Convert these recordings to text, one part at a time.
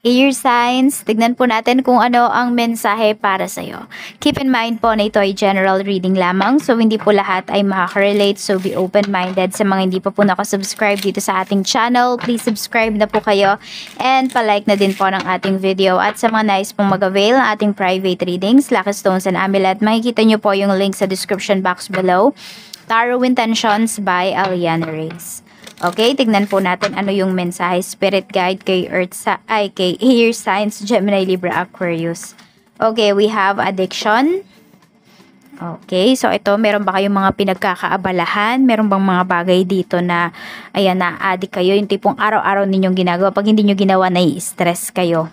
Air signs, tignan po natin kung ano ang mensahe para sa'yo. Keep in mind po na ito ay general reading lamang, so hindi po lahat ay makaka-relate, so be open-minded. Sa mga hindi pa po nakasubscribe dito sa ating channel, please subscribe na po kayo and palike na din po ng ating video. At sa mga nais pong mag-avail ng ating private readings, Lucky Stones and Amulet, makikita nyo po yung link sa description box below. Tarot Intentions by Aliana Reyes. Okay, tignan po natin ano yung mensahe spirit guide kay kay Air Signs, Gemini, Libra, Aquarius. Okay, we have addiction. Okay, so ito, meron ba kayong mga pinagkakaabalahan? Meron bang mga bagay dito na, ayan, na-addict kayo? Yung tipong araw-araw ninyong ginagawa. Pag hindi nyo ginawa, nai-stress kayo.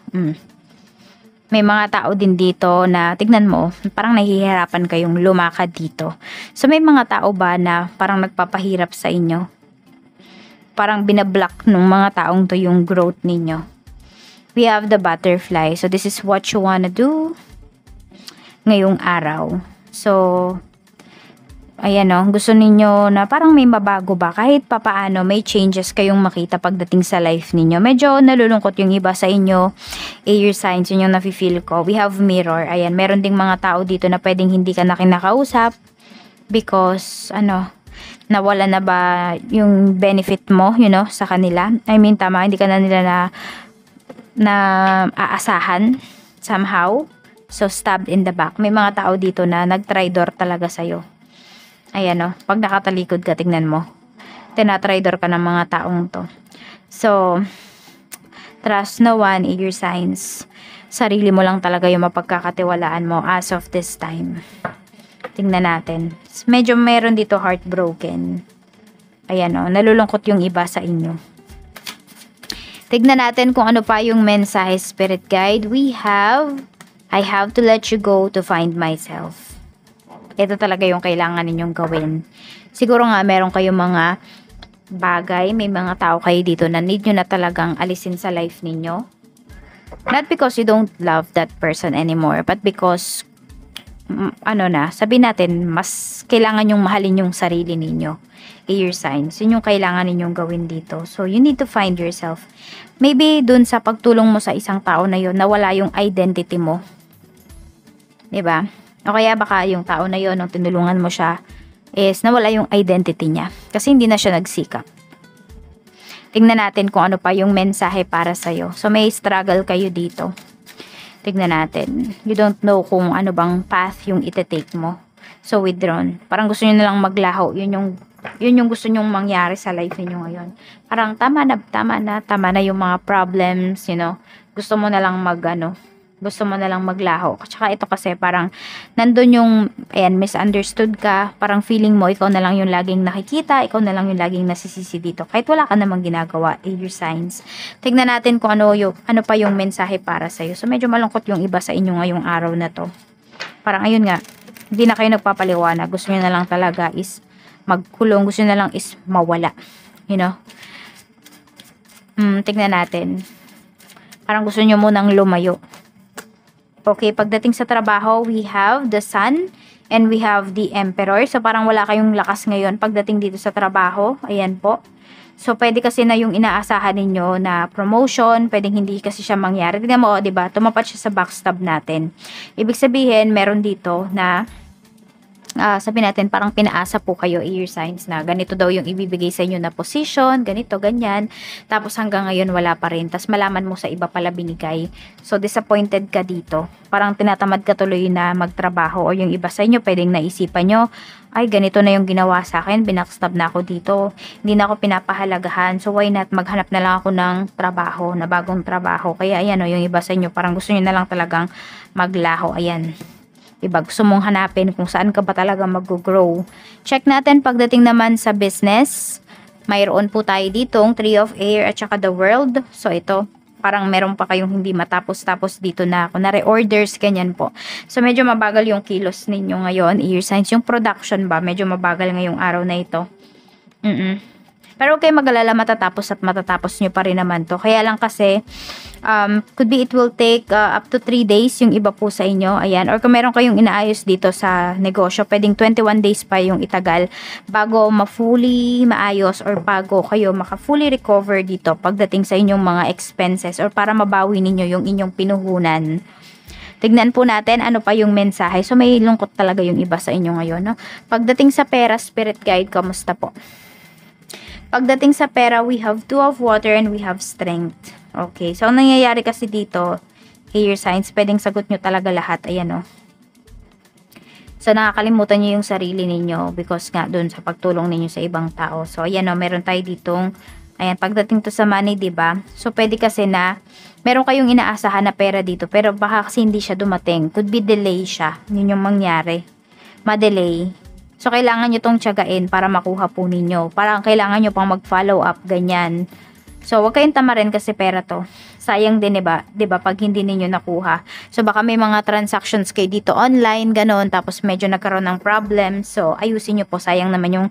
May mga tao din dito na, tignan mo, parang nahihirapan kayong lumakad dito. So, may mga tao ba na parang nagpapahirap sa inyo? Parang binablock ng mga taong to yung growth ninyo. We have the butterfly. So, this is what you wanna do ngayong araw. So, ayan o, gusto ninyo na parang may mabago ba? Kahit papaano, may changes kayong makita pagdating sa life ninyo. Medyo nalulungkot yung iba sa inyo. Air signs, yun yung nafe-feel ko. We have mirror. Ayan, meron ding mga tao dito na pwedeng hindi ka na kinakausap because, nawala na ba yung benefit mo, sa kanila? I mean, tama, hindi ka na nila na aasahan somehow. So, stabbed in the back. May mga tao dito na nag-tridor talaga sa'yo. Ayan, pag nakatalikod ka, tingnan mo. Tinatridor ka ng mga taong to. So, trust no one, Air signs. Sarili mo lang talaga yung mapagkakatiwalaan mo as of this time. Tingnan natin. Medyo meron dito heartbroken. Ayan nalulungkot yung iba sa inyo. Tignan natin kung ano pa yung mensahe spirit guide. We have, I have to let you go to find myself. Ito talaga yung kailangan ninyong gawin. Siguro nga meron kayong mga bagay, may mga tao kayo dito na need nyo na talagang alisin sa life ninyo. Not because you don't love that person anymore, but because sabihin natin, mas kailangan yung mahalin yung sarili ninyo. Air signs, yun yung kailangan ninyong gawin dito. So, you need to find yourself. Maybe dun sa pagtulong mo sa isang tao na yun, nawala yung identity mo. Diba? O kaya baka yung tao na yun, nung tinulungan mo siya, is nawala yung identity niya. Kasi hindi na siya nagsikap. Tingnan natin kung ano pa yung mensahe para sa'yo. So, may struggle kayo dito. Tignan natin. You don't know kung ano bang path yung ite-take mo. So, withdrawn. Parang gusto nyo na lang maglaho. Yun yung gusto nyong mangyari sa life niyo ngayon. Parang tama na yung mga problems, Gusto mo na lang gusto mo na lang maglaho. Tsaka ito kasi parang nandun yung, misunderstood ka. Parang feeling mo, ikaw na lang yung laging nakikita. Ikaw na lang yung laging nasisisi dito. Kahit wala ka namang ginagawa. Air signs. Tignan natin kung ano pa yung mensahe para sa'yo. So, medyo malungkot yung iba sa inyo ngayong araw na to. Parang ayun nga, hindi na kayo nagpapaliwanag. Gusto nyo na lang talaga is magkulong. Gusto nyo na lang is mawala. Tignan natin. Parang gusto nyo munang lumayo. Okay, pagdating sa trabaho, we have the Sun and we have the Emperor. So, parang wala kayong lakas ngayon pagdating dito sa trabaho. Ayan po. So, pwede kasi na yung inaasahan ninyo na promotion, pwedeng hindi kasi siya mangyari. Tignan mo, diba? Tumapat siya sa backstab natin. Ibig sabihin, meron dito na sabihin natin, parang pinaasa po kayo, Air signs, na ganito daw yung ibibigay sa inyo na position, ganito, ganyan. Tapos hanggang ngayon wala pa rin. Tapos malaman mo sa iba pala binigay. So, disappointed ka dito. Parang tinatamad ka tuloy na magtrabaho. O yung iba sa inyo, pwedeng naisipan nyo, ay, ganito na yung ginawa sa akin, binackstab na ako dito, hindi na ako pinapahalagahan. So, why not maghanap na lang ako ng trabaho, na bagong trabaho. Kaya, ayan yung iba sa inyo, parang gusto nyo na lang talagang maglaho. Ayan. Diba, gusto mong hanapin kung saan ka ba talaga mag-grow. Check natin pagdating naman sa business. Mayroon po tayo ditong Three of Air at saka the World. So, ito, parang meron pa kayong hindi matapos-tapos dito na kunwari orders, ganyan po. So, medyo mabagal yung kilos ninyo ngayon, Air signs. Yung production ba, medyo mabagal ngayong araw na ito. Pero okay, mag-alala, matatapos at matatapos nyo pa rin naman to. Kaya lang kasi, could be it will take up to 3 days yung iba po sa inyo. Ayan. Or kung meron kayong inaayos dito sa negosyo, pwedeng 21 days pa yung itagal bago ma-fully maayos or bago kayo maka-fully recover dito pagdating sa inyong mga expenses or para mabawi ninyo yung inyong pinuhunan. Tignan po natin ano pa yung mensahe. So may lungkot talaga yung iba sa inyo ngayon, no? Pagdating sa pera, spirit guide, kamusta po? Pagdating sa pera, we have 2 of water and we have strength. Okay, so ang nangyayari kasi dito, air signs, pwedeng sagot nyo talaga lahat. Ayan, o. So, nakakalimutan nyo yung sarili ninyo because nga dun sa pagtulong ninyo sa ibang tao. So, ayan, o, meron tayo ditong, ayan, pagdating to sa money, diba? So, pwede kasi na, meron kayong inaasahan na pera dito, pero baka kasi hindi siya dumating. Could be delay siya. Yun yung mangyari. Ma-delay. So, kailangan nyo tong tiyagain para makuha po ninyo. Parang kailangan nyo pang mag-follow up, ganyan. So, huwag kayong tamarin kasi pera to. Sayang din, diba? Diba? Pag hindi ninyo nakuha. So, baka may mga transactions kayo dito online, ganon. Tapos, medyo nagkaroon ng problem. So, ayusin nyo po. Sayang naman yung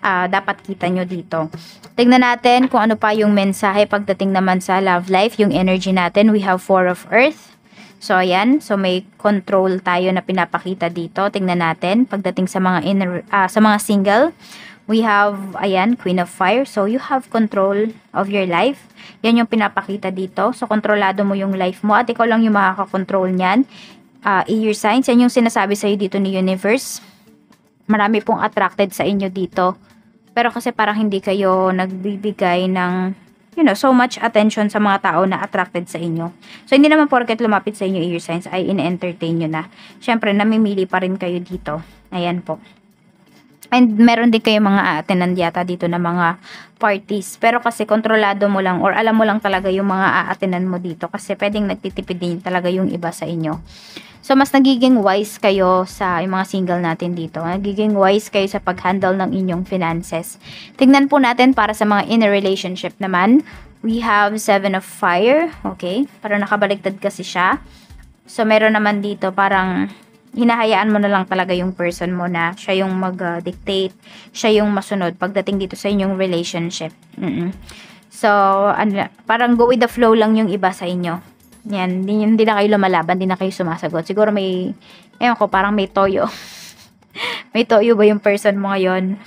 dapat kita nyo dito. Tignan natin kung ano pa yung mensahe pagdating naman sa love life. Yung energy natin. We have 4 of Earth. So, ayan. So, may control tayo na pinapakita dito. Tingnan natin. Pagdating sa mga sa mga single, we have, ayan, Queen of Fire. So, you have control of your life. Yan yung pinapakita dito. So, kontrolado mo yung life mo at ikaw lang yung makakakontrol niyan. Air signs. Yan yung sinasabi sa'yo dito ni Universe. Marami pong attracted sa inyo dito. Pero kasi parang hindi kayo nagbibigay ng so much attention sa mga tao na attracted sa inyo. So, hindi naman porket lumapit sa inyo air signs ay in-entertain nyo na. Siyempre, namimili pa rin kayo dito. Ayan po. And meron din kayo mga aatenan yata dito na mga parties. Pero kasi kontrolado mo lang or alam mo lang talaga yung mga aatenan mo dito. Kasi pwedeng nagtitipid din talaga yung iba sa inyo. So, mas nagiging wise kayo sa yung mga single natin dito. Nagiging wise kayo sa pag-handle ng inyong finances. Tignan po natin para sa mga in a relationship naman. We have 7 of Fire. Okay. Parang nakabaliktad kasi siya. So, meron naman dito parang hinahayaan mo na lang talaga yung person mo na siya yung mag-dictate. Siya yung masunod pagdating dito sa inyong relationship. So, parang go with the flow lang yung iba sa inyo. Yan, hindi na kayo lumalaban, hindi na kayo sumasagot. Siguro may, ewan ko, parang may toyo. May toyo ba yung person mo ngayon?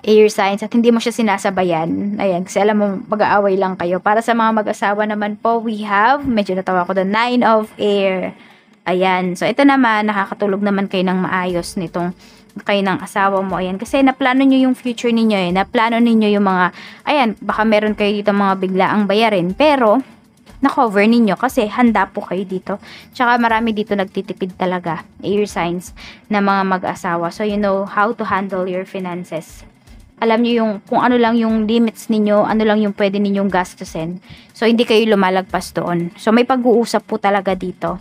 Air signs, at hindi mo siya sinasabayan. Ayan, kasi alam mo, mag-aaway lang kayo. Para sa mga mag-asawa naman po, we have, medyo natawa ko doon, 9 of Air. Ayan, so ito naman, nakakatulog naman kayo ng maayos nitong kayo ng asawa mo. Ayan, kasi naplano nyo yung future ninyo. Naplano ninyo yung mga, ayan, baka meron kayo dito mga biglaang bayarin. Pero, na-cover ninyo kasi handa po kayo dito. Tsaka marami dito nagtitipid talaga, air signs, na mga mag-asawa. So, you know how to handle your finances. Alam niyo yung kung ano lang yung limits ninyo, ano lang yung pwede ninyong gastusin. So, hindi kayo lumalagpas doon. So, may pag-uusap po talaga dito.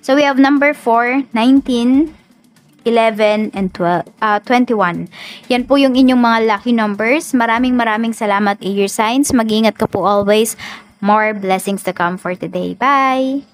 So, we have number 4, 19, 11, and 21. Yan po yung inyong mga lucky numbers. Maraming salamat, air signs. Mag-iingat ka po always. More blessings to come for today. Bye!